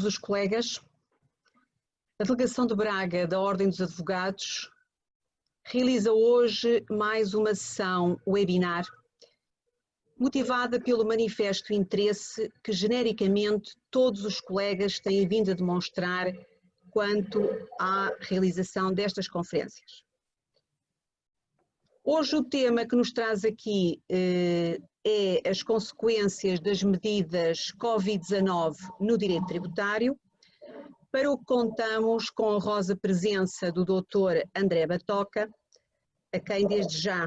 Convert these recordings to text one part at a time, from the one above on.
os colegas. A Delegação de Braga da Ordem dos Advogados realiza hoje mais uma sessão webinar motivada pelo manifesto interesse que genericamente todos os colegas têm vindo a demonstrar quanto à realização destas conferências. Hoje o tema que nos traz aqui é as consequências das medidas Covid-19 no direito tributário, para o que contamos com a honrosa presença do Dr. André Batoca, a quem desde já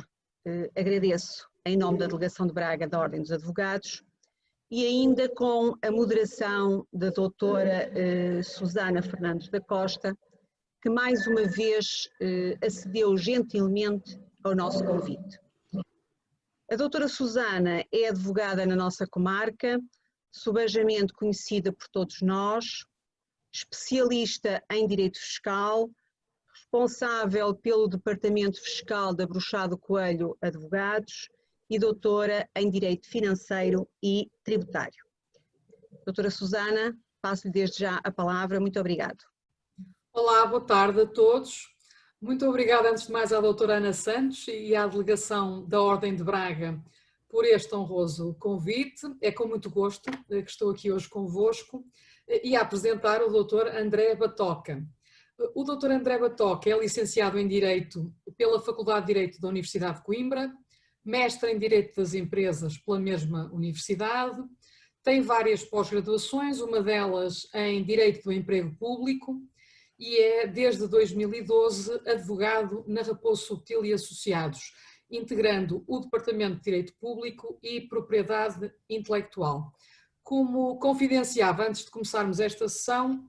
agradeço em nome da Delegação de Braga da Ordem dos Advogados, e ainda com a moderação da doutora Susana Fernandes da Costa, que mais uma vez acedeu gentilmente ao nosso convite. A doutora Susana é advogada na nossa comarca, subejamente conhecida por todos nós, especialista em Direito Fiscal, responsável pelo Departamento Fiscal da Bruxado Coelho Advogados e doutora em Direito Financeiro e Tributário. Doutora Susana, passo-lhe desde já a palavra. Muito obrigado. Olá, boa tarde a todos. Muito obrigada antes de mais à doutora Ana Santos e à Delegação da Ordem de Braga por este honroso convite. É com muito gosto que estou aqui hoje convosco e a apresentar o doutor André Batoca. O doutor André Batoca é licenciado em Direito pela Faculdade de Direito da Universidade de Coimbra, mestre em Direito das Empresas pela mesma universidade, tem várias pós-graduações, uma delas em Direito do Emprego Público e é, desde 2012, advogado na Raposo Subtil e Associados, integrando o Departamento de Direito Público e Propriedade Intelectual. Como confidenciava antes de começarmos esta sessão,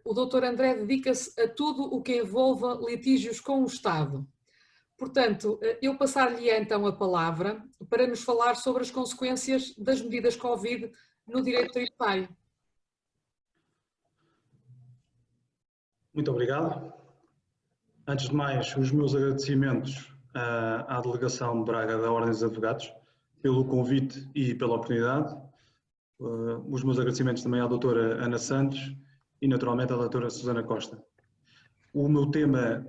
o Dr. André dedica-se a tudo o que envolva litígios com o Estado. Portanto, eu passar-lhe então a palavra para nos falar sobre as consequências das medidas Covid no direito tributário. Muito obrigado. Antes de mais, os meus agradecimentos à Delegação de Braga da Ordem dos Advogados pelo convite e pela oportunidade. Os meus agradecimentos também à doutora Ana Santos e naturalmente à doutora Susana Costa. O meu tema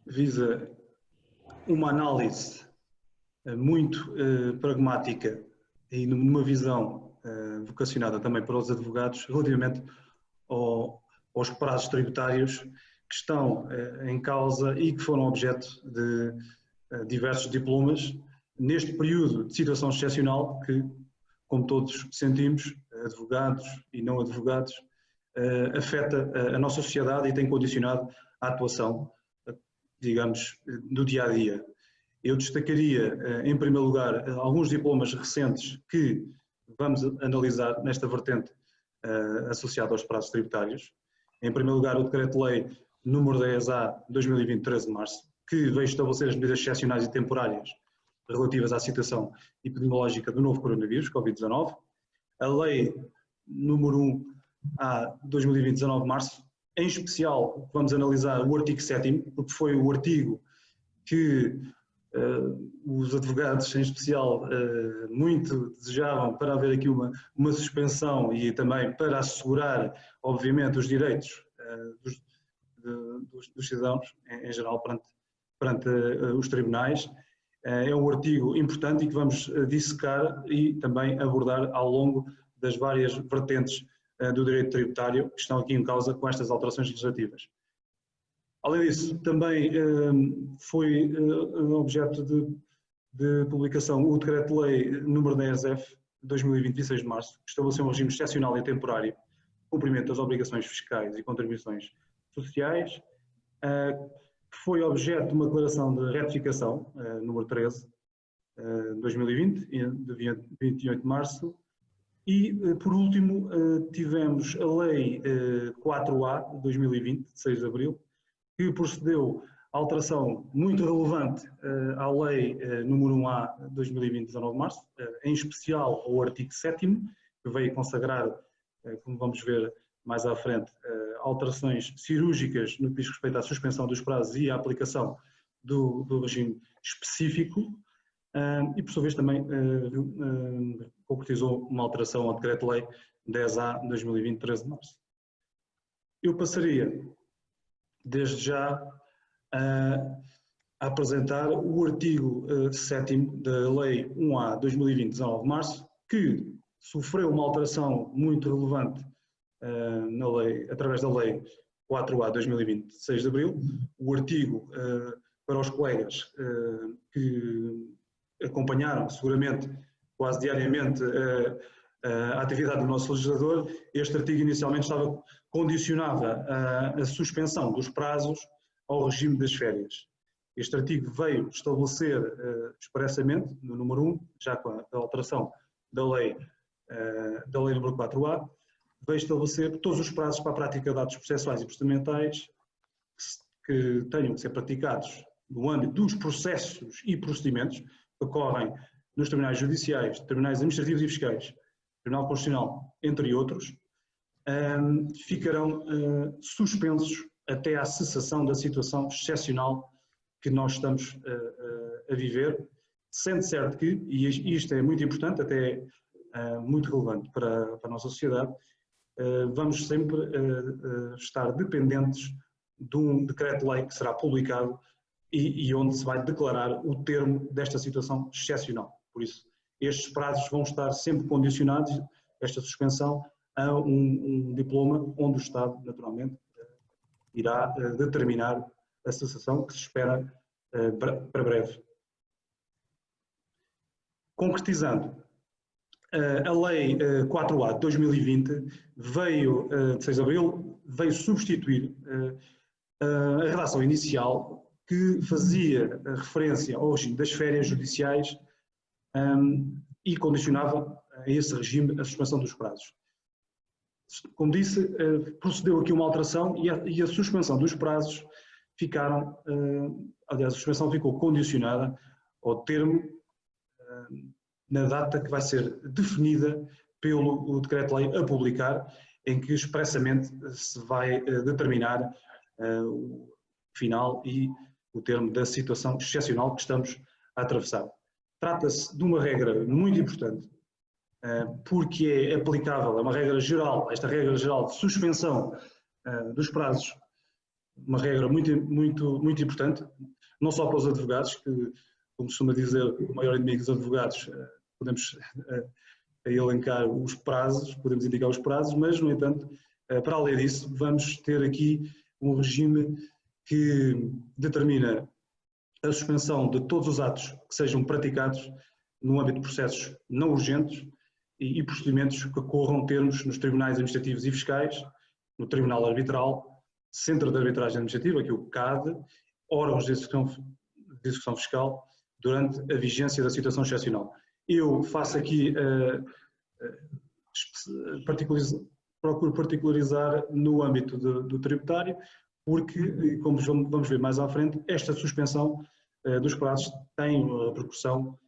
visa uma análise muito pragmática e numa visão vocacionada também para os advogados relativamente aos prazos tributários que estão em causa e que foram objeto de diversos diplomas neste período de situação excepcional que, como todos sentimos, advogados e não advogados, afeta a nossa sociedade e tem condicionado a atuação, digamos, do dia a dia. Eu destacaria, em primeiro lugar, alguns diplomas recentes que vamos analisar nesta vertente associada aos prazos tributários. Em primeiro lugar, o Decreto-Lei número 10A de 2020, 13 de março, que veio estabelecer as medidas excepcionais e temporárias relativas à situação epidemiológica do novo coronavírus, Covid-19. A Lei número 1A de 2020, 19 de março, em especial vamos analisar o artigo 7º, porque foi o artigo que os advogados, em especial, muito desejavam para haver aqui uma suspensão e também para assegurar, obviamente, os direitos dos cidadãos, em geral, perante os tribunais. É um artigo importante e que vamos dissecar e também abordar ao longo das várias vertentes do direito tributário que estão aqui em causa com estas alterações legislativas. Além disso, também foi objeto de publicação o Decreto-Lei número 10F de 2020, 26 de março, que estabeleceu um regime excepcional e temporário de cumprimento das obrigações fiscais e contribuições sociais, que foi objeto de uma declaração de retificação, número 13, de 2020, de 28 de março. E, por último, tivemos a Lei 4A de 2020, de 6 de abril, que procedeu à alteração muito relevante à Lei número 1A de 2020, 19 de março, em especial ao artigo 7º, que veio consagrar, como vamos ver mais à frente, alterações cirúrgicas no que diz respeito à suspensão dos prazos e à aplicação do regime específico. e por sua vez também concretizou uma alteração ao Decreto-Lei 10A de 2020, 13 de março. Eu passaria, desde já, a apresentar o artigo 7º da Lei 1A de 2020, 19 de março, que sofreu uma alteração muito relevante na lei, através da Lei 4A de 2020, 6 de abril. O artigo, para os colegas que acompanharam seguramente quase diariamente a atividade do nosso legislador, este artigo inicialmente condicionava a suspensão dos prazos ao regime das férias. Este artigo veio estabelecer expressamente, no número 1, já com a alteração da lei número 4A, veio estabelecer todos os prazos para a prática de atos processuais e procedimentais que tenham que ser praticados no âmbito dos processos e procedimentos que ocorrem nos tribunais judiciais, tribunais administrativos e fiscais, Tribunal Constitucional, entre outros, ficarão suspensos até à cessação da situação excepcional que nós estamos a viver, sendo certo que, e isto é muito importante, até muito relevante para a nossa sociedade, vamos sempre estar dependentes de um decreto-lei que será publicado e onde se vai declarar o termo desta situação excepcional. Por isso, estes prazos vão estar sempre condicionados, esta suspensão, a um diploma onde o Estado, naturalmente, irá determinar a cessação que se espera para breve. Concretizando, a Lei 4A de 2020 veio, de 6 de abril, veio substituir a redação inicial que fazia referência ao regime das férias judiciais e condicionava a esse regime a suspensão dos prazos. Como disse, procedeu aqui uma alteração e a suspensão dos prazos aliás, a suspensão ficou condicionada ao termo na data que vai ser definida pelo decreto-lei a publicar, em que expressamente se vai determinar o final e o termo da situação excepcional que estamos a atravessar. Trata-se de uma regra muito importante, porque é aplicável, é uma regra geral, esta regra geral de suspensão dos prazos, uma regra muito importante, não só para os advogados, que, como costuma dizer, o maior inimigo dos advogados, podemos elencar os prazos, podemos indicar os prazos, mas, no entanto, para além disso, vamos ter aqui um regime que determina a suspensão de todos os atos que sejam praticados no âmbito de processos não urgentes e procedimentos que ocorram termos nos tribunais administrativos e fiscais, no Tribunal Arbitral, Centro de Arbitragem Administrativa, que é o CAD, órgãos de execução fiscal, durante a vigência da situação excepcional. Eu faço aqui, procuro particularizar no âmbito do tributário, porque, como vamos ver mais à frente, esta suspensão dos prazos tem repercussão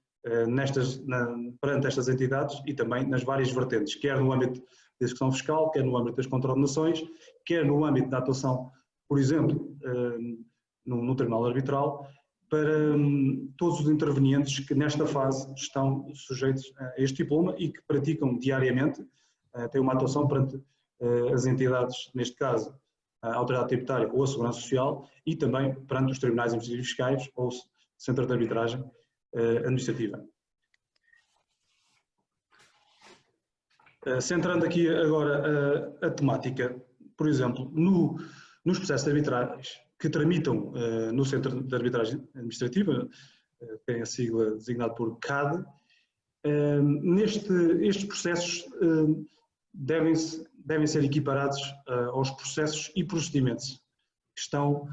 perante estas entidades e também nas várias vertentes, quer no âmbito da execução fiscal, quer no âmbito das contornações, quer no âmbito da atuação, por exemplo, no Tribunal Arbitral, para todos os intervenientes que nesta fase estão sujeitos a este diploma e que praticam diariamente, têm uma atuação perante as entidades, neste caso, a Autoridade Tributária ou a Segurança Social, e também perante os Tribunais Administrativos Fiscais ou o Centro de Arbitragem Administrativa. Centrando aqui agora a temática, por exemplo, nos processos arbitrais que tramitam no Centro de Arbitragem Administrativa, tem a sigla designada por CAD, estes processos devem ser equiparados aos processos e procedimentos que estão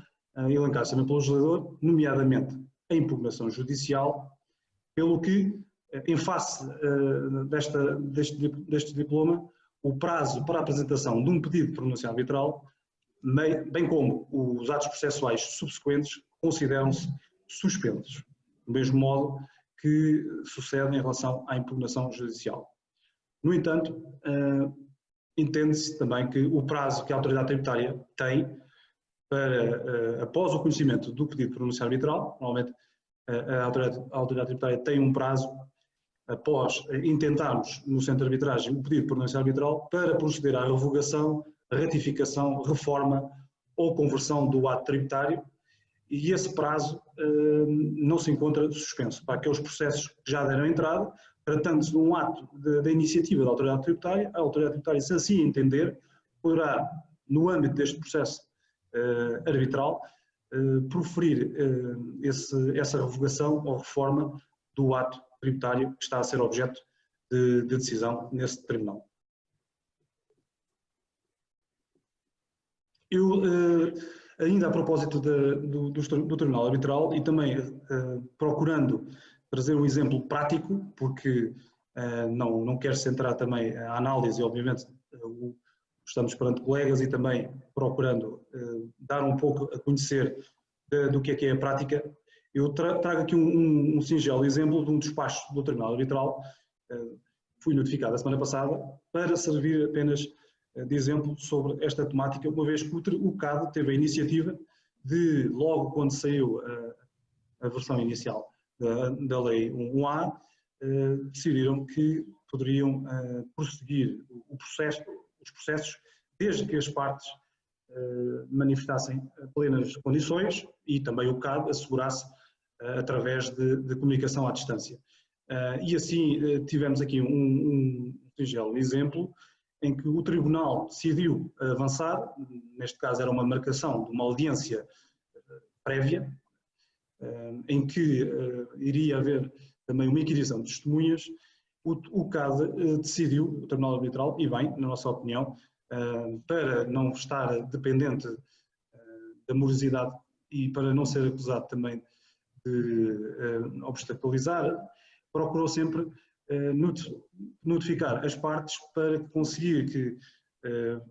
elencados também pelo legislador, nomeadamente a impugnação judicial, pelo que, em face deste diploma, o prazo para a apresentação de um pedido de pronúncia arbitral, bem como os atos processuais subsequentes, consideram-se suspensos, do mesmo modo que sucede em relação à impugnação judicial. No entanto, entende-se também que o prazo que a autoridade tributária tem para, após o conhecimento do pedido de pronúncia arbitral, normalmente a autoridade tributária tem um prazo após intentarmos no centro de arbitragem o pedido de pronúncia arbitral para proceder à revogação, ratificação, reforma ou conversão do ato tributário, e esse prazo não se encontra suspenso. Para aqueles processos que já deram entrada, tratando-se de um ato da iniciativa da autoridade tributária, a autoridade tributária, se assim entender, poderá, no âmbito deste processo arbitral, proferir essa revogação ou reforma do ato tributário que está a ser objeto de decisão nesse tribunal. Eu, ainda a propósito do tribunal arbitral e também procurando trazer um exemplo prático, porque não quero centrar também a análise, obviamente estamos perante colegas e também procurando dar um pouco a conhecer do que é a prática. Eu trago aqui um singelo exemplo de um despacho do tribunal arbitral. Fui notificado a semana passada para servir apenas de exemplo sobre esta temática, uma vez que o CAD teve a iniciativa de, logo quando saiu a versão inicial da Lei 1A, decidiram que poderiam prosseguir os processos desde que as partes manifestassem plenas condições e também o CAD assegurasse através de comunicação à distância. E assim tivemos aqui um singelo exemplo em que o Tribunal decidiu avançar, neste caso era uma marcação de uma audiência prévia, em que iria haver também uma inquirição de testemunhas. O CAD decidiu, o Tribunal Arbitral, e bem, na nossa opinião, para não estar dependente da morosidade e para não ser acusado também de obstaculizar, procurou sempre notificar as partes para conseguir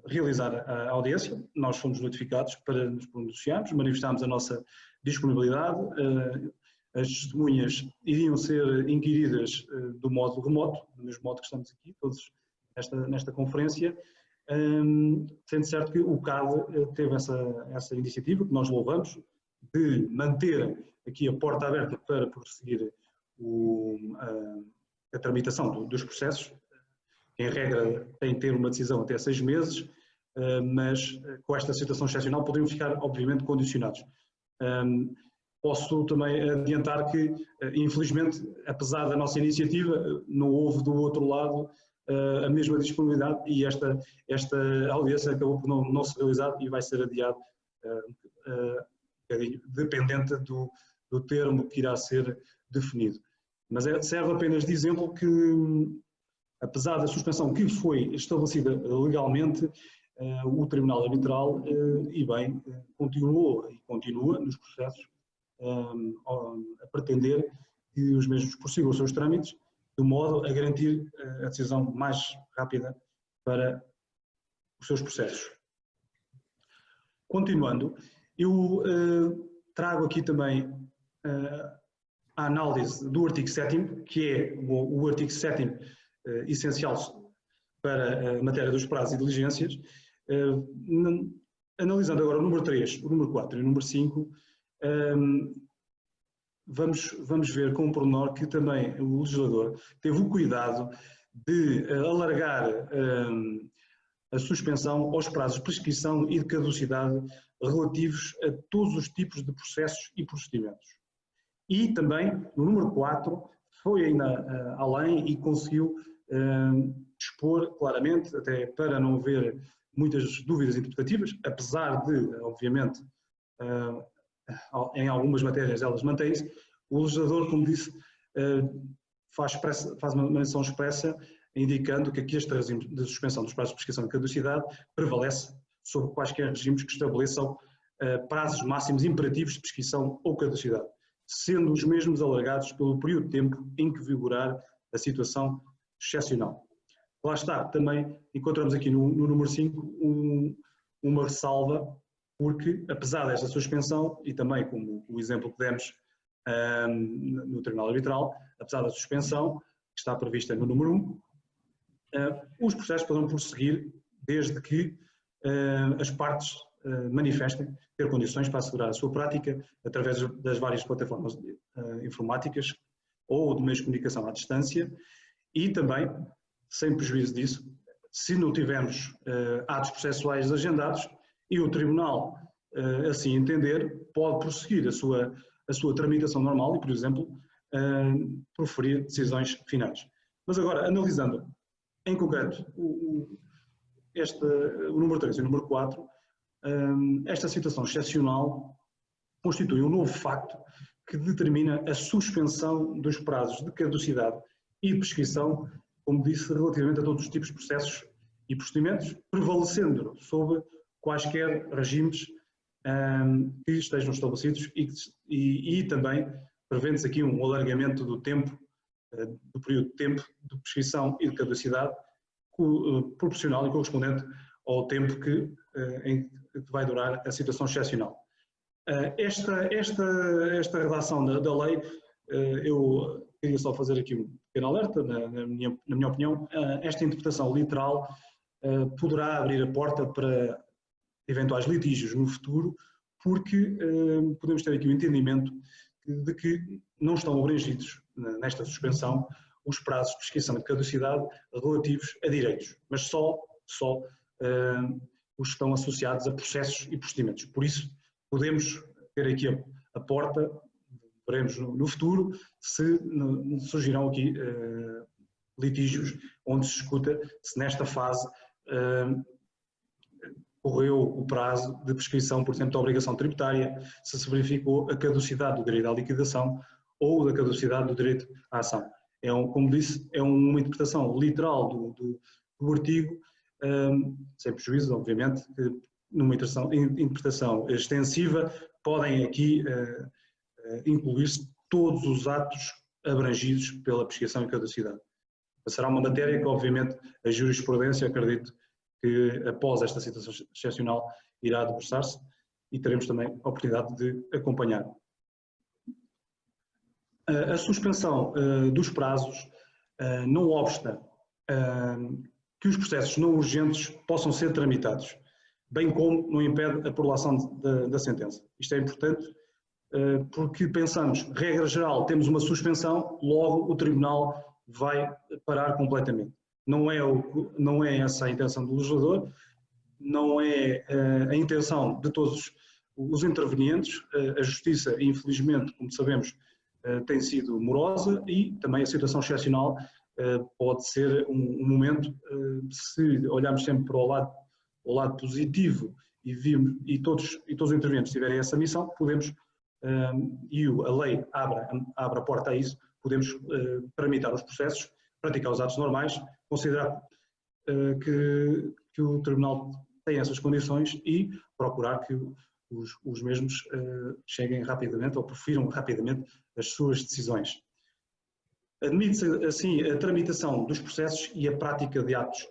realizar a audiência. Nós fomos notificados para nos pronunciarmos, manifestámos a nossa disponibilidade, as testemunhas iriam ser inquiridas do modo remoto, do mesmo modo que estamos aqui, todos nesta conferência, sendo certo que o CAD teve essa iniciativa, que nós louvamos, de manter aqui a porta aberta para prosseguir a tramitação dos processos. Em regra, tem que ter uma decisão até 6 meses, mas com esta situação excepcional poderiam ficar, obviamente, condicionados. Posso também adiantar que, infelizmente, apesar da nossa iniciativa, não houve do outro lado a mesma disponibilidade e esta audiência acabou por não se realizar e vai ser adiado, dependente do termo que irá ser definido. Mas serve apenas de exemplo que, apesar da suspensão que foi estabelecida legalmente, o Tribunal Arbitral, e bem, continuou e continua nos processos a pretender que os mesmos prossigam os seus trâmites, de modo a garantir a decisão mais rápida para os seus processos. Continuando, eu trago aqui também a análise do artigo 7º, que é o artigo 7º essencial para a matéria dos prazos e diligências. Analisando agora o número 3, o número 4 e o número 5, vamos ver com um pormenor que também o legislador teve o cuidado de alargar a suspensão aos prazos de prescrição e de caducidade relativos a todos os tipos de processos e procedimentos. E também, no número 4, foi ainda além e conseguiu expor claramente, até para não haver muitas dúvidas interpretativas, apesar de, obviamente, em algumas matérias elas mantêm-se, o legislador, como disse, faz uma menção expressa indicando que aqui este regime de suspensão dos prazos de prescrição e caducidade prevalece sobre quaisquer regimes que estabeleçam prazos máximos imperativos de prescrição ou caducidade, sendo os mesmos alargados pelo período de tempo em que vigorar a situação excepcional. Lá está, também encontramos aqui no número 5 uma ressalva, porque apesar desta suspensão, e também como o exemplo que demos no Tribunal Arbitral, apesar da suspensão que está prevista no número 1, os processos poderão prosseguir desde que as partes manifestem ter condições para assegurar a sua prática através das várias plataformas informáticas ou de meios de comunicação à distância e também, sem prejuízo disso, se não tivermos atos processuais agendados e o Tribunal assim entender, pode prosseguir a sua tramitação normal e, por exemplo, proferir decisões finais. Mas agora, analisando em concreto o número 3 e o número 4, esta situação excepcional constitui um novo facto que determina a suspensão dos prazos de caducidade e prescrição, como disse, relativamente a todos os tipos de processos e procedimentos, prevalecendo sobre quaisquer regimes que estejam estabelecidos e também prevendo-se aqui um alargamento do tempo, do período de tempo de prescrição e de caducidade proporcional e correspondente ao tempo que vai durar a situação excepcional. Esta redação da lei, eu queria só fazer aqui um pequeno alerta, na minha opinião, esta interpretação literal poderá abrir a porta para eventuais litígios no futuro, porque podemos ter aqui o entendimento de que não estão abrangidos nesta suspensão os prazos de prescrição e de caducidade relativos a direitos, mas só os que estão associados a processos e procedimentos. Por isso, podemos ter aqui a porta, veremos no futuro, se surgirão aqui litígios onde se discuta se nesta fase correu o prazo de prescrição, por exemplo, da obrigação tributária, se verificou a caducidade do direito à liquidação ou da caducidade do direito à ação. Como disse, é uma interpretação literal do artigo, sem prejuízo, obviamente, que numa interpretação extensiva podem aqui incluir-se todos os atos abrangidos pela prescrição e caducidade. Será uma matéria que, obviamente, a jurisprudência, acredito, que após esta situação excepcional irá debruçar-se e teremos também a oportunidade de acompanhar. A suspensão dos prazos não obsta que os processos não urgentes possam ser tramitados, bem como não impede a prolação da sentença. Isto é importante porque pensamos, regra geral, temos uma suspensão, logo o Tribunal vai parar completamente. Não é essa a intenção do legislador, não é a intenção de todos os intervenientes. A Justiça, infelizmente, como sabemos, tem sido morosa e também a situação excepcional pode ser um momento, se olharmos sempre para o lado positivo e todos os intervenientes tiverem essa missão, podemos, e a lei abre a porta a isso, podemos tramitar os processos, praticar os atos normais, considerar que o Tribunal tem essas condições e procurar que os mesmos cheguem rapidamente ou profiram rapidamente as suas decisões. Admite-se assim a tramitação dos processos e a prática de atos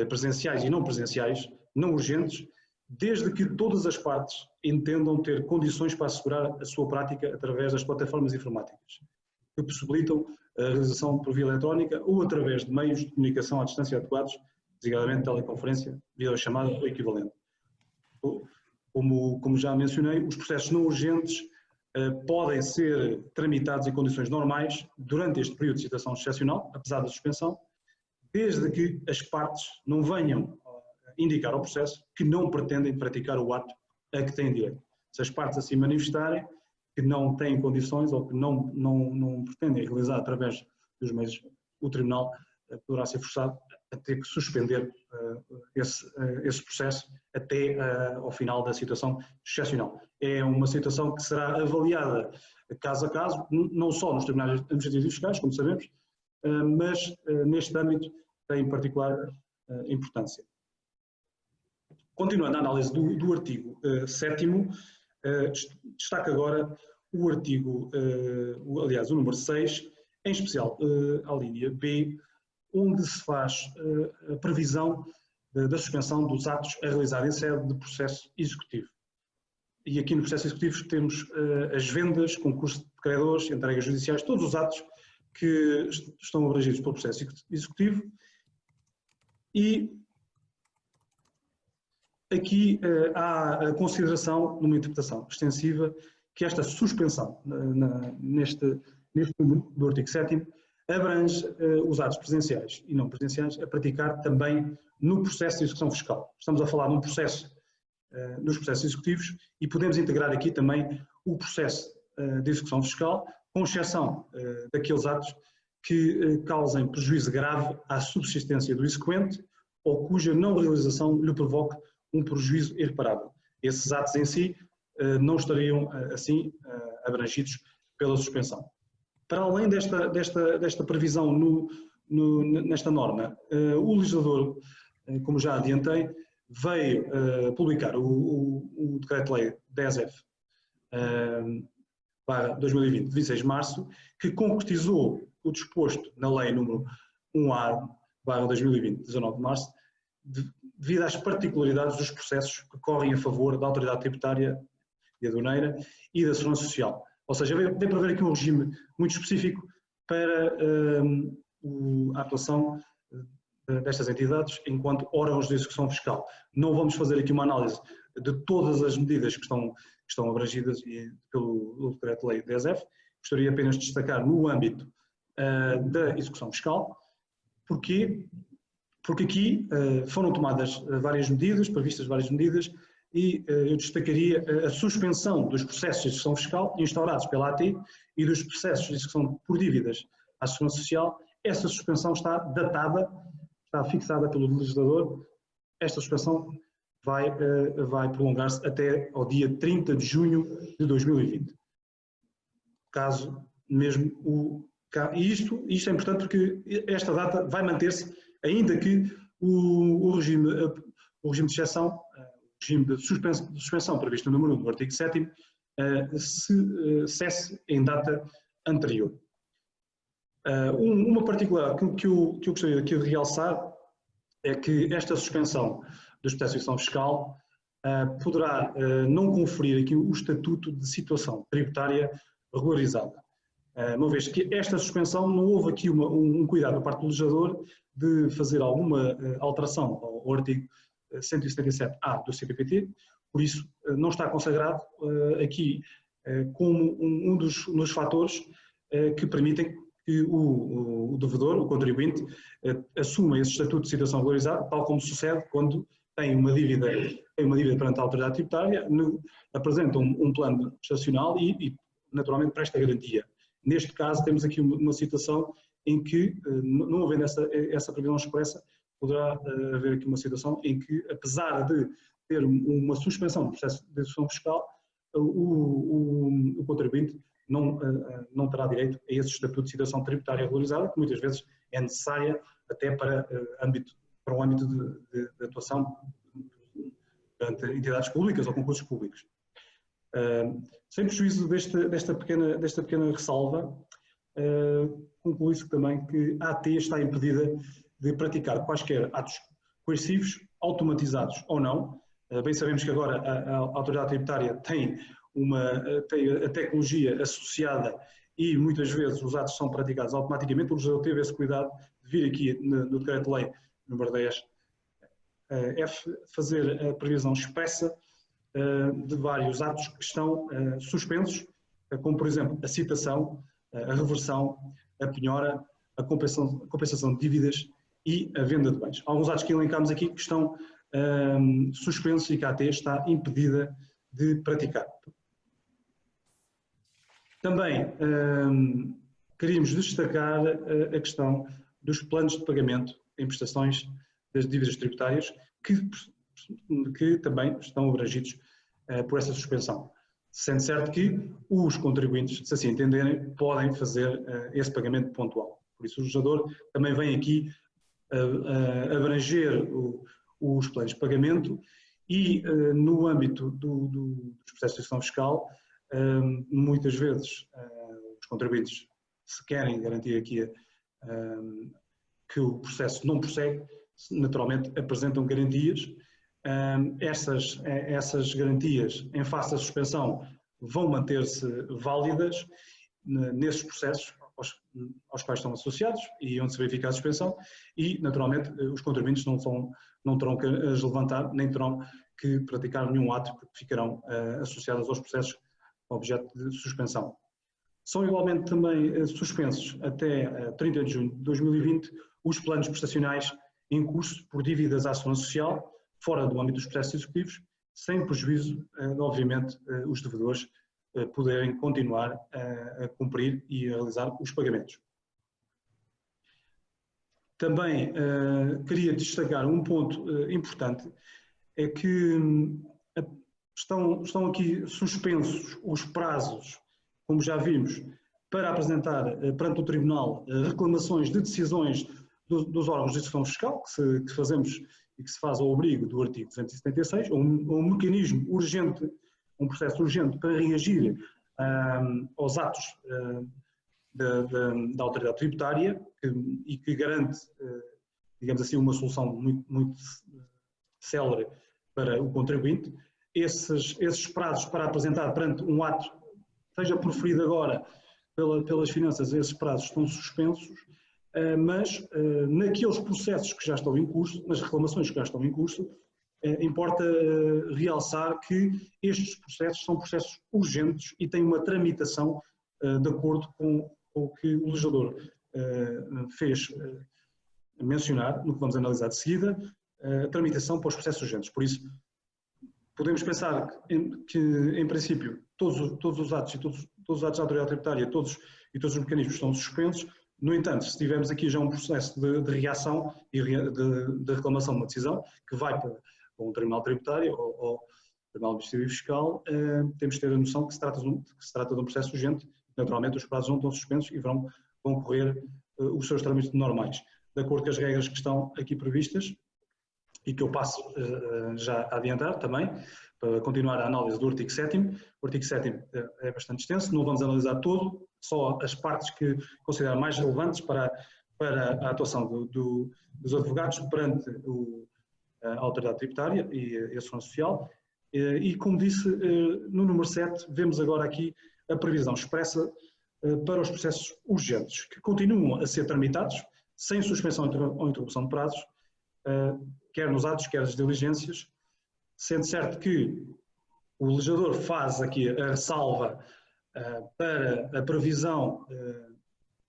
presenciais e não presenciais, não urgentes, desde que todas as partes entendam ter condições para assegurar a sua prática através das plataformas informáticas, que possibilitam a realização por via eletrónica ou através de meios de comunicação à distância adequados, designadamente teleconferência, videochamada ou equivalente. Como já mencionei, os processos não urgentes podem ser tramitados em condições normais durante este período de situação excepcional, apesar da suspensão, desde que as partes não venham indicar ao processo que não pretendem praticar o ato a que têm direito. Se as partes assim manifestarem que não têm condições ou que não pretendem realizar através dos meios, o Tribunal poderá ser forçado a ter que suspender esse processo até ao final da situação excepcional. É uma situação que será avaliada caso a caso, não só nos tribunais administrativos e fiscais, como sabemos, mas neste âmbito tem particular importância. Continuando a análise do artigo 7º, destaca agora o artigo, aliás, o número 6, em especial a linha B, onde se faz a previsão da suspensão dos atos a realizar em sede de processo executivo. E aqui no processo executivo temos as vendas, concurso de credores, entregas judiciais, todos os atos que estão abrangidos pelo processo executivo e aqui há a consideração, numa interpretação extensiva, que esta suspensão neste número do artigo 7º abrange os atos presenciais e não presenciais a praticar também no processo de execução fiscal. Estamos a falar de um processo, nos processos executivos, e podemos integrar aqui também o processo de execução fiscal, com exceção daqueles atos que causem prejuízo grave à subsistência do exequente ou cuja não realização lhe provoque um prejuízo irreparável. Esses atos em si não estariam assim abrangidos pela suspensão. Para além desta previsão nesta norma, o legislador, como já adiantei, veio publicar o Decreto-Lei 10F/2020, de 26 de março, que concretizou o disposto na Lei número 1A/2020, de 19 de março, devido às particularidades dos processos que correm a favor da autoridade tributária e aduaneira e da segurança social. Ou seja, vem para haver aqui um regime muito específico para a atuação destas entidades enquanto órgãos de execução fiscal. Não vamos fazer aqui uma análise de todas as medidas que estão abrangidas pelo Decreto-Lei 10F. Gostaria apenas de destacar no âmbito da execução fiscal. Porquê? Porque aqui foram tomadas várias medidas, previstas várias medidas, e eu destacaria a suspensão dos processos de execução fiscal instaurados pela AT e dos processos de execução por dívidas à Segurança Social. Essa suspensão está datada, está fixada pelo legislador. Esta suspensão vai prolongar-se até ao dia 30 de junho de 2020. Caso mesmo e isto é importante porque esta data vai manter-se, ainda que o regime de exceção, o regime de suspensão previsto no número 1 do artigo 7º, cesse em data anterior. Uma particularidade que eu gostaria aqui de realçar é que esta suspensão dos processos de execução fiscal poderá não conferir aqui o estatuto de situação tributária regularizada. Uma vez que esta suspensão não houve aqui um cuidado da parte do legislador de fazer alguma alteração ao artigo 177A do CPPT, por isso não está consagrado aqui como um dos fatores que permitem que o devedor, o contribuinte, assuma esse estatuto de situação regularizada, tal como sucede quando tem uma dívida perante a autoridade tributária, apresenta um plano estacional e naturalmente presta garantia. Neste caso, temos aqui uma situação em que, não havendo essa previsão expressa, poderá haver aqui uma situação em que, apesar de ter uma suspensão do processo de execução fiscal, o contribuinte não terá direito a esse estatuto de situação tributária regularizada, que muitas vezes é necessária até para o âmbito de atuação perante entidades públicas ou concursos públicos. Sem prejuízo desta pequena ressalva, conclui-se também que a AT está impedida de praticar quaisquer atos coercivos, automatizados ou não. Bem sabemos que agora a autoridade tributária tem a tecnologia associada e muitas vezes os atos são praticados automaticamente. O legislador teve esse cuidado de vir aqui no Decreto-Lei número 10F fazer a previsão expressa de vários atos que estão suspensos, como por exemplo a citação, a reversão, a penhora, a compensação de dívidas e a venda de bens. Alguns atos que elencámos aqui que estão suspensos e que a AT está impedida de praticar. Também queríamos destacar a questão dos planos de pagamento em prestações das dívidas tributárias que também estão abrangidos por essa suspensão. Sendo certo que os contribuintes, se assim entenderem, podem fazer esse pagamento pontual. Por isso o legislador também vem aqui abranger os planos de pagamento e no âmbito dos processos de execução fiscal, muitas vezes os contribuintes, se querem garantir aqui que o processo não prossegue, naturalmente apresentam garantias. Essas garantias em face da suspensão vão manter-se válidas nesses processos aos quais estão associados e onde se verifica a suspensão e, naturalmente, os contribuintes não terão que as levantar, nem terão que praticaram nenhum ato, porque ficarão associadas aos processos objeto de suspensão. São igualmente também suspensos até 30 de junho de 2020 os planos prestacionais em curso por dívidas à Segurança Social, fora do âmbito dos processos executivos, sem prejuízo, obviamente, os devedores poderem continuar a cumprir e a realizar os pagamentos. Também queria destacar um ponto importante, é que estão aqui suspensos os prazos, como já vimos, para apresentar perante o Tribunal reclamações de decisões dos órgãos de execução fiscal, que fazemos e que se faz ao abrigo do artigo 276, um mecanismo urgente, um processo urgente para reagir aos atos da autoridade tributária e que garante, digamos assim, uma solução muito célere para o contribuinte. Esses prazos para apresentar perante um ato, seja proferido agora pelas finanças, esses prazos estão suspensos, mas naqueles processos que já estão em curso, nas reclamações que já estão em curso, importa realçar que estes processos são processos urgentes e têm uma tramitação de acordo com o que o legislador fez mencionar, no que vamos analisar de seguida, a tramitação para os processos urgentes. Por isso, podemos pensar que em princípio, todos os atos e todos os atos da autoridade tributária e todos os mecanismos estão suspensos. No entanto, se tivermos aqui já um processo de reação e de reclamação de uma decisão que vai para um tribunal tributário ou tribunal administrativo fiscal, temos de ter a noção que se trata de um processo urgente. Naturalmente, os prazos não estão suspensos e vão correr os seus trâmites normais, de acordo com as regras que estão aqui previstas e que eu passo já a adiantar também, para continuar a análise do artigo 7º. O artigo 7º é bastante extenso, não vamos analisar todo, só as partes que consideramos mais relevantes para a atuação dos advogados perante a autoridade tributária e a Segurança Social. E como disse, no número 7, vemos agora aqui a previsão expressa para os processos urgentes, que continuam a ser tramitados, sem suspensão ou interrupção de prazos, quer nos atos, quer nas diligências, sendo certo que o legislador faz aqui a ressalva para a previsão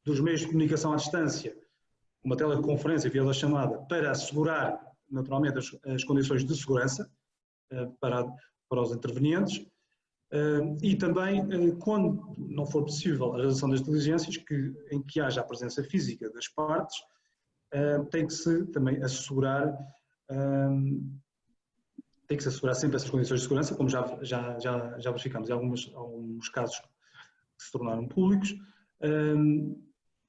dos meios de comunicação à distância, uma teleconferência via chamada, para assegurar, naturalmente, as condições de segurança para os intervenientes, e também, quando não for possível a realização das diligências, em que haja a presença física das partes, tem que se também assegurar, sempre essas condições de segurança, como já verificamos em alguns casos que se tornaram públicos,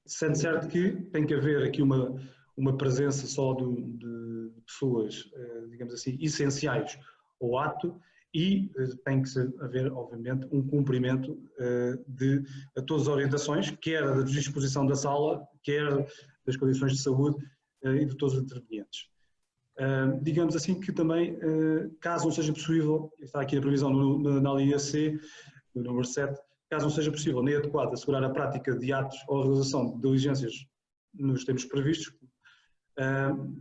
sendo certo que tem que haver aqui uma presença só de pessoas, digamos assim, essenciais ao ato, e tem que haver, obviamente, um cumprimento de todas as orientações, quer da disposição da sala, quer das condições de saúde e de todos os intervenientes. Digamos assim que também, caso não seja possível, está aqui a previsão na linha C, no número 7, caso não seja possível nem adequado assegurar a prática de atos ou a realização de diligências nos termos previstos,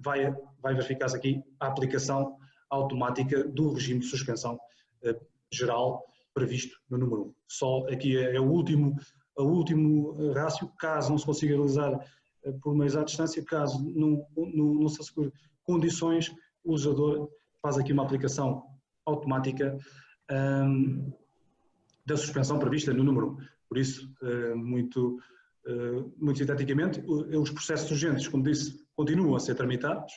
vai verificar-se aqui a aplicação automática do regime de suspensão geral previsto no número 1. Só aqui é o último rácio, caso não se consiga realizar por meios à distância, caso não se assegure condições, o legislador faz aqui uma aplicação automática da suspensão prevista no número 1. Por isso, muito sinteticamente, os processos urgentes, como disse, continuam a ser tramitados,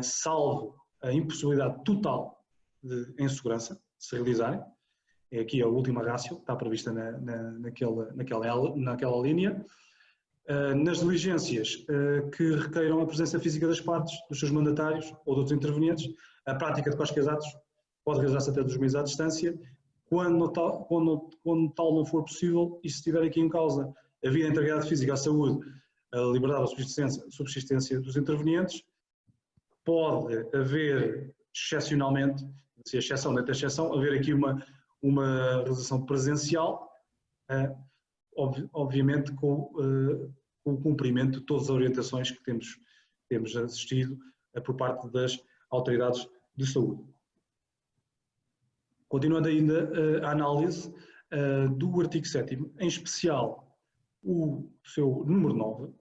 salvo a impossibilidade total de insegurança se realizarem. É aqui a última rácio, está prevista naquela linha. Nas diligências que requeiram a presença física das partes, dos seus mandatários ou de outros intervenientes, a prática de quaisquer atos pode realizar-se até dos meios à distância, quando tal não for possível, e se estiver aqui em causa a vida, a integridade física, a saúde, a liberdade ou subsistência dos intervenientes, pode haver, excepcionalmente, se a exceção dentro da exceção, haver aqui uma realização presencial, obviamente com o cumprimento de todas as orientações que temos assistido por parte das autoridades de saúde. Continuando ainda a análise do artigo 7º, em especial o seu número 9,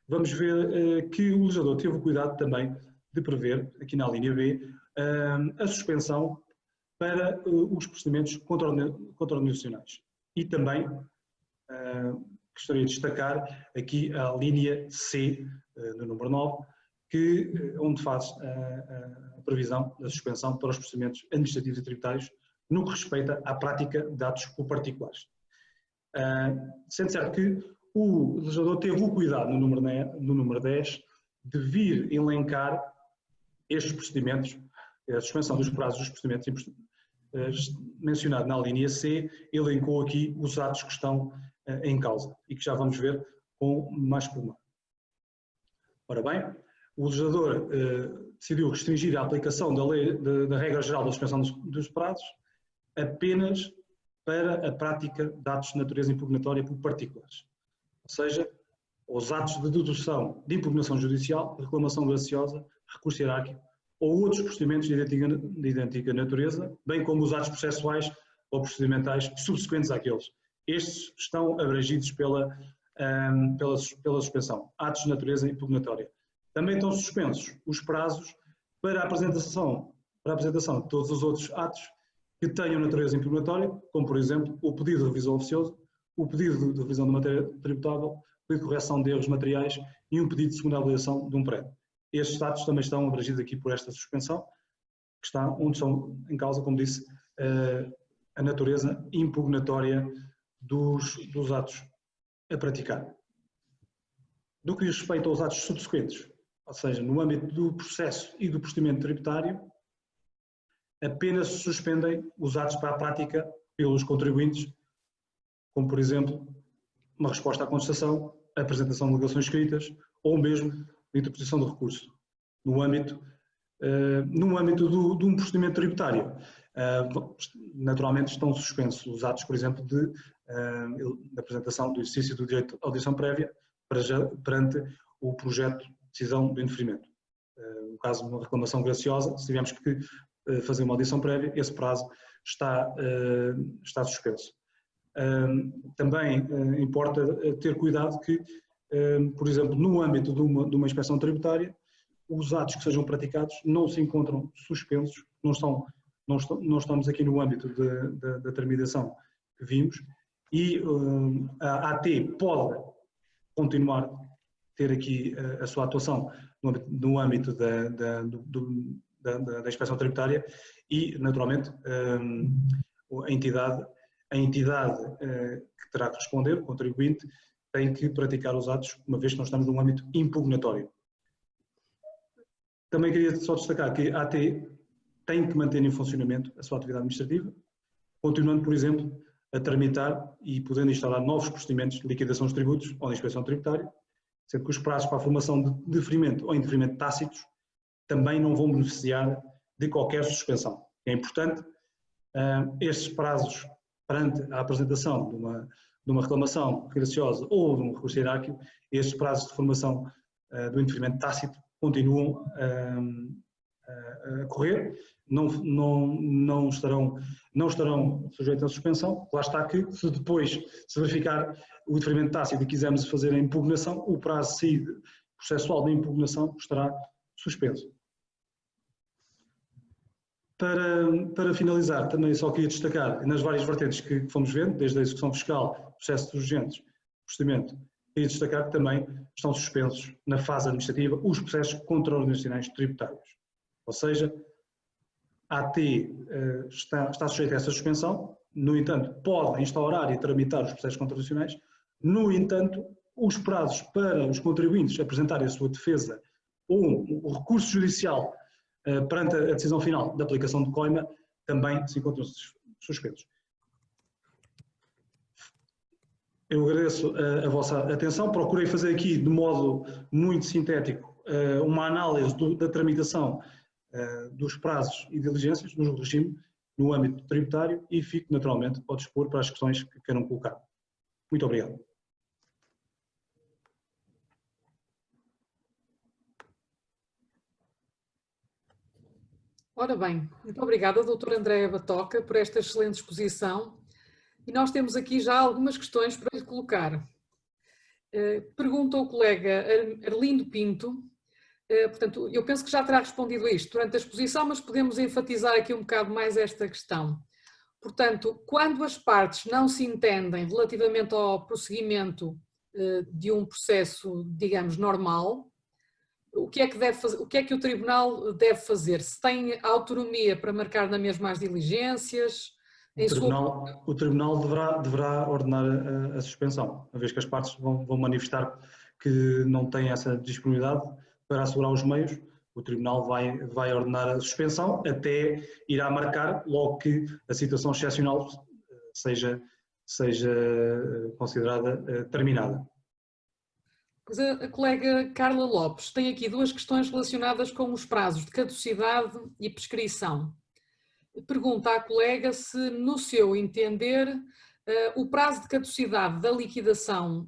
vamos ver que o legislador teve o cuidado também de prever, aqui na linha B, a suspensão para os procedimentos contraorganizacionais. E também gostaria de destacar aqui a linha C, no número 9, onde faz a previsão da suspensão para os procedimentos administrativos e tributários no que respeita à prática de atos por particulares. Sendo certo que o legislador teve o cuidado no número 10 de vir elencar estes procedimentos, a suspensão dos prazos dos procedimentos mencionado na linha C, elencou aqui os atos que estão em causa e que já vamos ver com mais pormenor. Ora bem, o legislador decidiu restringir a aplicação da regra geral da suspensão dos prazos apenas para a prática de atos de natureza impugnatória por particulares, ou seja, os atos de dedução de impugnação judicial, reclamação graciosa, recurso hierárquico ou outros procedimentos de idêntica natureza, bem como os atos processuais ou procedimentais subsequentes àqueles. Estes estão abrangidos pela suspensão, atos de natureza impugnatória. Também estão suspensos os prazos para a apresentação de todos os outros atos que tenham natureza impugnatória, como por exemplo o pedido de revisão oficiosa, o pedido de revisão de matéria tributável, o pedido de correção de erros materiais e um pedido de segunda avaliação de um prédio. Estes atos também estão abrangidos aqui por esta suspensão, onde estão em causa, como disse, a natureza impugnatória dos atos a praticar. No que diz respeito aos atos subsequentes, ou seja, no âmbito do processo e do procedimento tributário, apenas se suspendem os atos para a prática pelos contribuintes, como por exemplo, uma resposta à contestação, a apresentação de alegações escritas ou mesmo a interposição de recurso, no âmbito de um procedimento tributário. Naturalmente estão suspensos os atos, por exemplo, de apresentação do exercício do direito de audição prévia perante o projeto de decisão do indeferimento. No caso de uma reclamação graciosa, se tivermos que fazer uma audição prévia, esse prazo está suspenso. Também importa ter cuidado que, por exemplo, no âmbito de uma inspeção tributária, os atos que sejam praticados não se encontram suspensos, não estamos aqui no âmbito da terminação que vimos, e a AT pode continuar a ter aqui a sua atuação no âmbito da inspeção tributária e, naturalmente, a entidade que terá que responder, o contribuinte, tem que praticar os atos, uma vez que nós estamos num âmbito impugnatório. Também queria só destacar que a AT tem que manter em funcionamento a sua atividade administrativa, continuando, por exemplo, a tramitar e podendo instalar novos procedimentos de liquidação dos tributos ou de inspeção tributária, sendo que os prazos para a formação de deferimento ou indeferimento tácitos também não vão beneficiar de qualquer suspensão. É importante estes prazos perante a apresentação de uma reclamação graciosa ou de um recurso hierárquico, estes prazos de formação do indeferimento tácito continuam a correr, não estarão sujeitos à suspensão. Lá está que, se depois se verificar o indeferimento tácito e quisermos fazer a impugnação, o prazo processual da impugnação estará suspenso. Para finalizar, também só queria destacar, nas várias vertentes que fomos vendo, desde a execução fiscal, processos urgentes, procedimento, queria destacar que também estão suspensos na fase administrativa os processos contraorganizacionais tributários. Ou seja, a AT está sujeita a essa suspensão, no entanto, pode instaurar e tramitar os processos contraorganizacionais, no entanto, os prazos para os contribuintes apresentarem a sua defesa ou o recurso judicial perante a decisão final da aplicação de coima também se encontram suspensos. Eu agradeço a vossa atenção, procurei fazer aqui de modo muito sintético uma análise da tramitação dos prazos e diligências no regime no âmbito tributário e fico naturalmente ao dispor para as questões que queiram colocar. Muito obrigado. Ora bem, muito obrigada, doutora Andréa Batoca, por esta excelente exposição. E nós temos aqui já algumas questões para lhe colocar. Pergunta o colega Arlindo Pinto, portanto, eu penso que já terá respondido a isto durante a exposição, mas podemos enfatizar aqui um bocado mais esta questão. Portanto, quando as partes não se entendem relativamente ao prosseguimento de um processo, digamos, normal, o que é que deve fazer, o que é que o Tribunal deve fazer? Se tem autonomia para marcar na mesma as diligências? O Tribunal deverá ordenar a suspensão, uma vez que as partes vão manifestar que não têm essa disponibilidade para assegurar os meios. O Tribunal vai ordenar a suspensão até irá marcar logo que a situação excepcional seja considerada terminada. Pois a colega Carla Lopes tem aqui duas questões relacionadas com os prazos de caducidade e prescrição. Pergunta à colega se, no seu entender, o prazo de caducidade da liquidação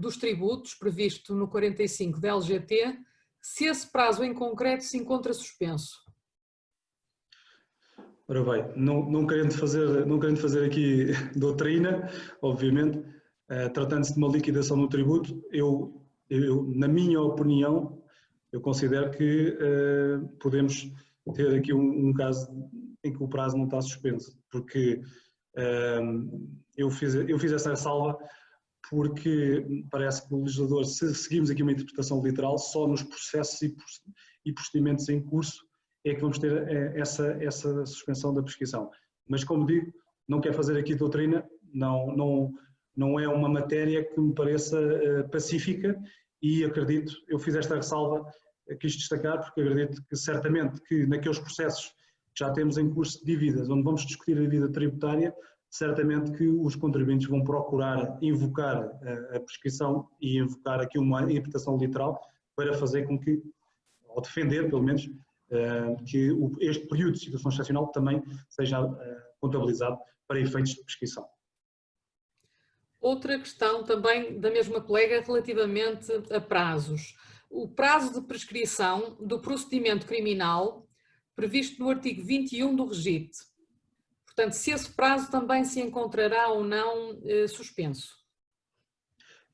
dos tributos previsto no 45 da LGT, se esse prazo em concreto se encontra suspenso. Ora bem, não querendo fazer aqui doutrina, obviamente, tratando-se de uma liquidação do tributo, eu, na minha opinião, eu considero que podemos ter aqui um caso em que o prazo não está suspenso, porque eu fiz essa ressalva porque parece que o legislador, se seguimos aqui uma interpretação literal, só nos processos e procedimentos em curso é que vamos ter essa suspensão da prescrição. Mas, como digo, não quero fazer aqui doutrina, não é uma matéria que me pareça pacífica e acredito, eu fiz esta ressalva, quis destacar, porque acredito que certamente que naqueles processos que já temos em curso de dívidas, onde vamos discutir a dívida tributária, certamente que os contribuintes vão procurar invocar a prescrição e invocar aqui uma interpretação literal para fazer com que, ou defender pelo menos, que este período de situação excepcional também seja contabilizado para efeitos de prescrição. Outra questão também da mesma colega relativamente a prazos. O prazo de prescrição do procedimento criminal previsto no artigo 21 do REGIT. Portanto, se esse prazo também se encontrará ou não suspenso.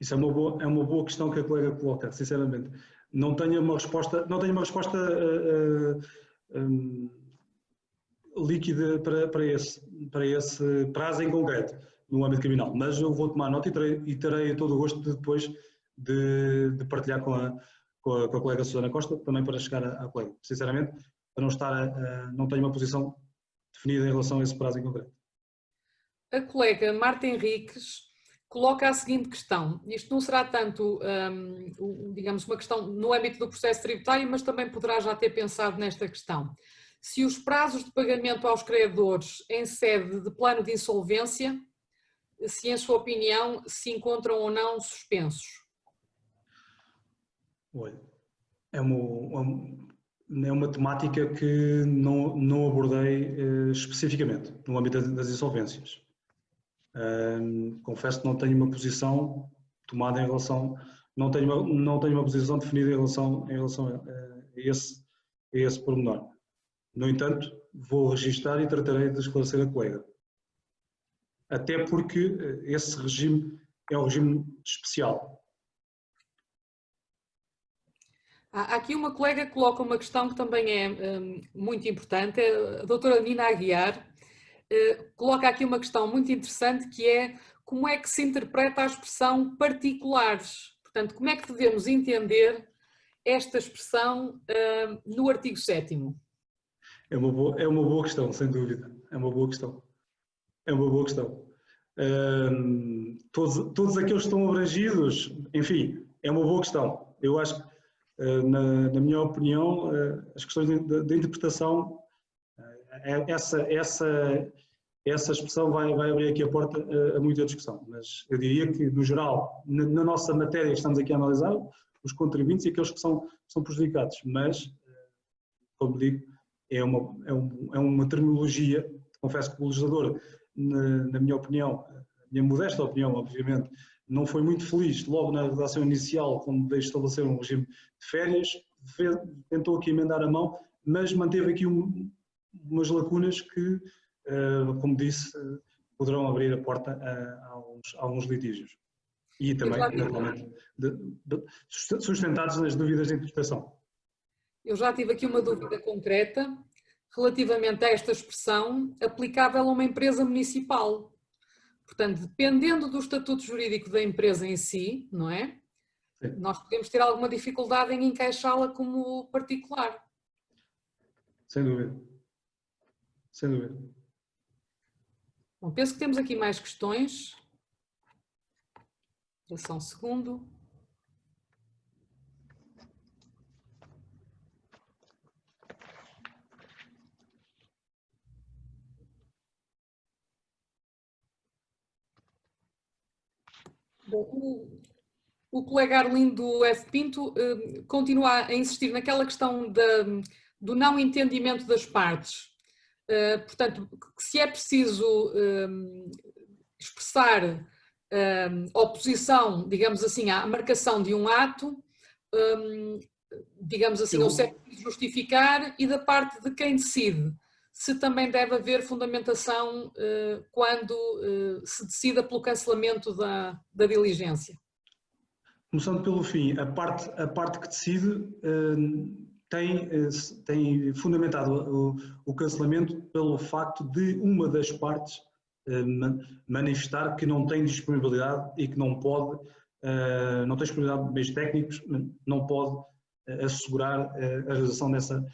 Isso é uma boa questão que a colega coloca, sinceramente. Não tenho uma resposta líquida para esse prazo em concreto, no âmbito criminal, mas eu vou tomar nota e terei todo o gosto de depois de partilhar com a colega Susana Costa, também para chegar à colega. Sinceramente, para não tenho uma posição definida em relação a esse prazo em concreto. A colega Marta Henriques coloca a seguinte questão. Isto não será tanto, digamos, uma questão no âmbito do processo tributário, mas também poderá já ter pensado nesta questão. Se os prazos de pagamento aos credores em sede de plano de insolvência, se em sua opinião se encontram ou não suspensos. Olha, é uma temática que não abordei especificamente no âmbito das insolvências. Confesso que não tenho uma posição tomada em relação, não tenho uma posição definida em relação a esse pormenor. No entanto, vou registar e tratarei de esclarecer a colega. Até porque esse regime é um regime especial. Há aqui uma colega que coloca uma questão que também é muito importante, a doutora Nina Aguiar coloca aqui uma questão muito interessante, que é como é que se interpreta a expressão particulares. Portanto, como é que devemos entender esta expressão no artigo 7º? É uma boa questão, sem dúvida. É uma boa questão. Todos aqueles que estão abrangidos, enfim, é uma boa questão. Eu acho que, na minha opinião, as questões de interpretação, essa expressão vai abrir aqui a porta a muita discussão. Mas eu diria que, no geral, na nossa matéria que estamos aqui a analisar, os contribuintes e aqueles que são prejudicados. Mas, como digo, é uma terminologia. Confesso que o legislador, na minha opinião, a minha modesta opinião, obviamente, não foi muito feliz logo na redação inicial, quando deixou estabelecer um regime de férias, tentou aqui emendar a mão, mas manteve aqui umas lacunas que, como disse, poderão abrir a porta a alguns litígios. E também, naturalmente, sustentados nas dúvidas de interpretação. Eu já tive aqui uma dúvida concreta relativamente a esta expressão aplicável a uma empresa municipal. Portanto, dependendo do estatuto jurídico da empresa em si, não é? Sim. Nós podemos ter alguma dificuldade em encaixá-la como particular. Sem dúvida. Sem dúvida. Bom, penso que temos aqui mais questões. Só um segundo. Bom, o colega Arlindo F. Pinto continua a insistir naquela questão do não entendimento das partes. Portanto, se é preciso expressar oposição, digamos assim, à marcação de um ato, digamos assim, ou se é preciso justificar, e da parte de quem decide, se também deve haver fundamentação quando se decida pelo cancelamento da diligência. Começando pelo fim, a parte que decide tem fundamentado o cancelamento pelo facto de uma das partes manifestar que não tem disponibilidade e que não pode, não tem disponibilidade de meios técnicos, não pode assegurar a realização dessa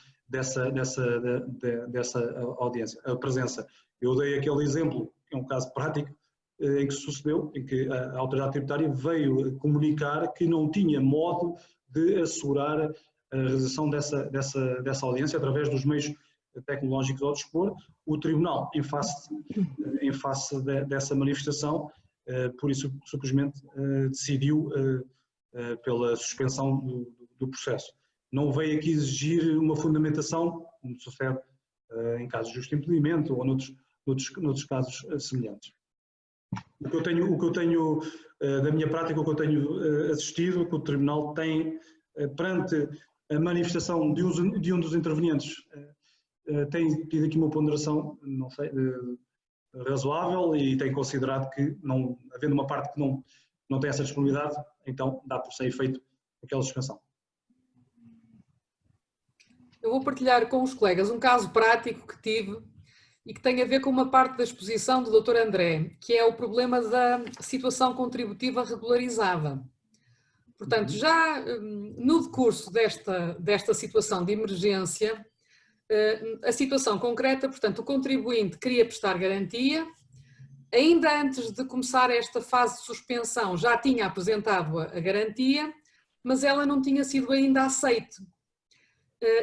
audiência, a presença. Eu dei aquele exemplo, que é um caso prático, em que sucedeu, em que a autoridade tributária veio comunicar que não tinha modo de assegurar a realização dessa audiência através dos meios tecnológicos ao dispor. O Tribunal, em face dessa manifestação, por isso simplesmente decidiu pela suspensão do processo. Não veio aqui exigir uma fundamentação, como sucede em casos de justo impedimento ou noutros casos semelhantes. O que eu tenho da minha prática, o que eu tenho assistido, que o Tribunal tem, perante a manifestação de um dos intervenientes, tem tido aqui uma ponderação, não sei, razoável, e tem considerado que, não, havendo uma parte que não tem essa disponibilidade, então dá por ser efeito aquela suspensão. Eu vou partilhar com os colegas um caso prático que tive e que tem a ver com uma parte da exposição do Dr. André, que é o problema da situação contributiva regularizada. Portanto, já no decurso desta situação de emergência, a situação concreta, portanto, o contribuinte queria prestar garantia, ainda antes de começar esta fase de suspensão já tinha apresentado a garantia, mas ela não tinha sido ainda aceite.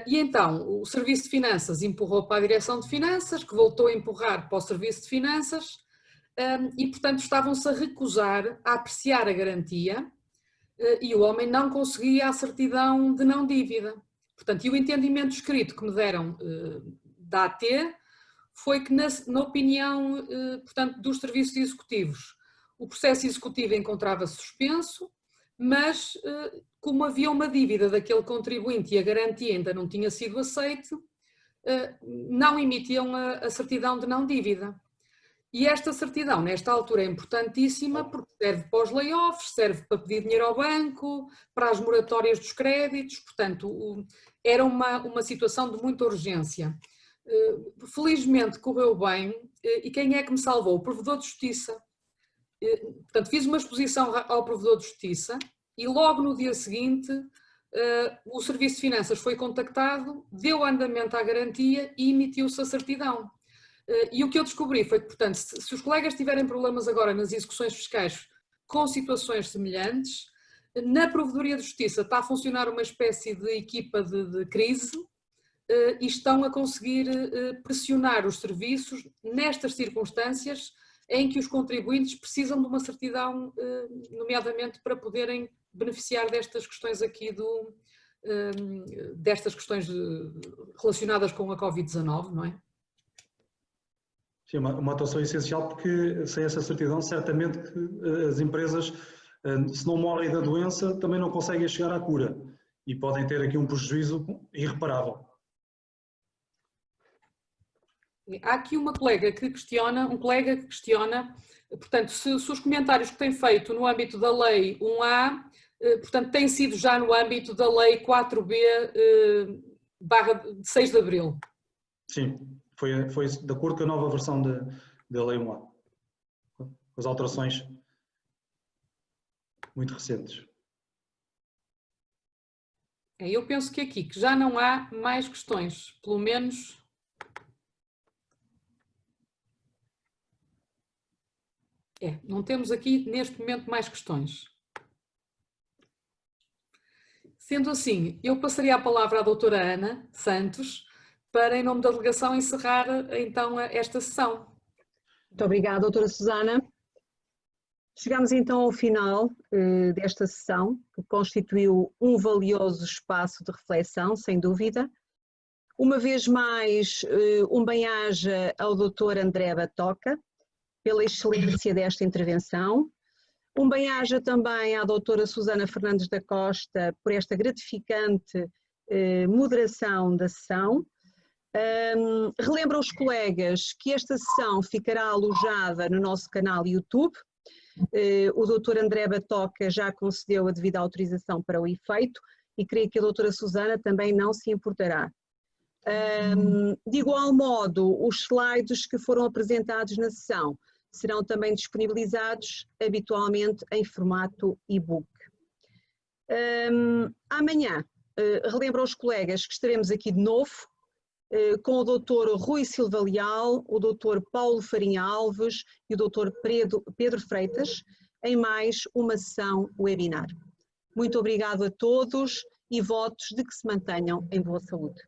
E então o Serviço de Finanças empurrou para a Direção de Finanças, que voltou a empurrar para o Serviço de Finanças, e portanto estavam-se a recusar a apreciar a garantia, e o homem não conseguia a certidão de não dívida. Portanto, e o entendimento escrito que me deram da AT foi que, na opinião, portanto, dos serviços executivos, o processo executivo encontrava-se suspenso, mas como havia uma dívida daquele contribuinte e a garantia ainda não tinha sido aceite, não emitiam a certidão de não dívida. E esta certidão, nesta altura, é importantíssima porque serve para os layoffs, serve para pedir dinheiro ao banco, para as moratórias dos créditos, portanto, era uma situação de muita urgência. Felizmente correu bem, e quem é que me salvou? O Provedor de Justiça. Portanto, fiz uma exposição ao Provedor de Justiça e logo no dia seguinte o Serviço de Finanças foi contactado, deu andamento à garantia e emitiu-se a certidão. E o que eu descobri foi que, portanto, se os colegas tiverem problemas agora nas execuções fiscais com situações semelhantes, na Provedoria de Justiça está a funcionar uma espécie de equipa de crise e estão a conseguir pressionar os serviços nestas circunstâncias em que os contribuintes precisam de uma certidão, nomeadamente para poderem beneficiar destas questões aqui destas questões relacionadas com a Covid-19, não é? Sim, uma atuação essencial, porque sem essa certidão certamente que as empresas, se não morrem da doença, também não conseguem chegar à cura e podem ter aqui um prejuízo irreparável. Há aqui um colega que questiona, portanto, se os comentários que tem feito no âmbito da Lei 1A, portanto, têm sido já no âmbito da Lei 4B, de 6 de Abril. Sim, foi de acordo com a nova versão da Lei 1A, as alterações muito recentes. Eu penso que aqui que já não há mais questões, pelo menos... não temos aqui neste momento mais questões. Sendo assim, eu passaria a palavra à doutora Ana Santos para, em nome da delegação, encerrar então esta sessão. Muito obrigada, doutora Susana. Chegamos então ao final desta sessão, que constituiu um valioso espaço de reflexão, sem dúvida. Uma vez mais, um bem-aja ao doutor André Batoca, pela excelência desta intervenção. Um bem-aja também à doutora Susana Fernandes da Costa por esta gratificante moderação da sessão. Relembro aos colegas que esta sessão ficará alojada no nosso canal YouTube. O doutor André Batoca já concedeu a devida autorização para o efeito e creio que a doutora Susana também não se importará. De igual modo, os slides que foram apresentados na sessão serão também disponibilizados habitualmente em formato e-book. Amanhã, relembro aos colegas que estaremos aqui de novo com o Dr. Rui Silva Leal, o Dr. Paulo Farinha Alves e o Dr. Pedro Freitas em mais uma sessão webinar. Muito obrigado a todos e votos de que se mantenham em boa saúde.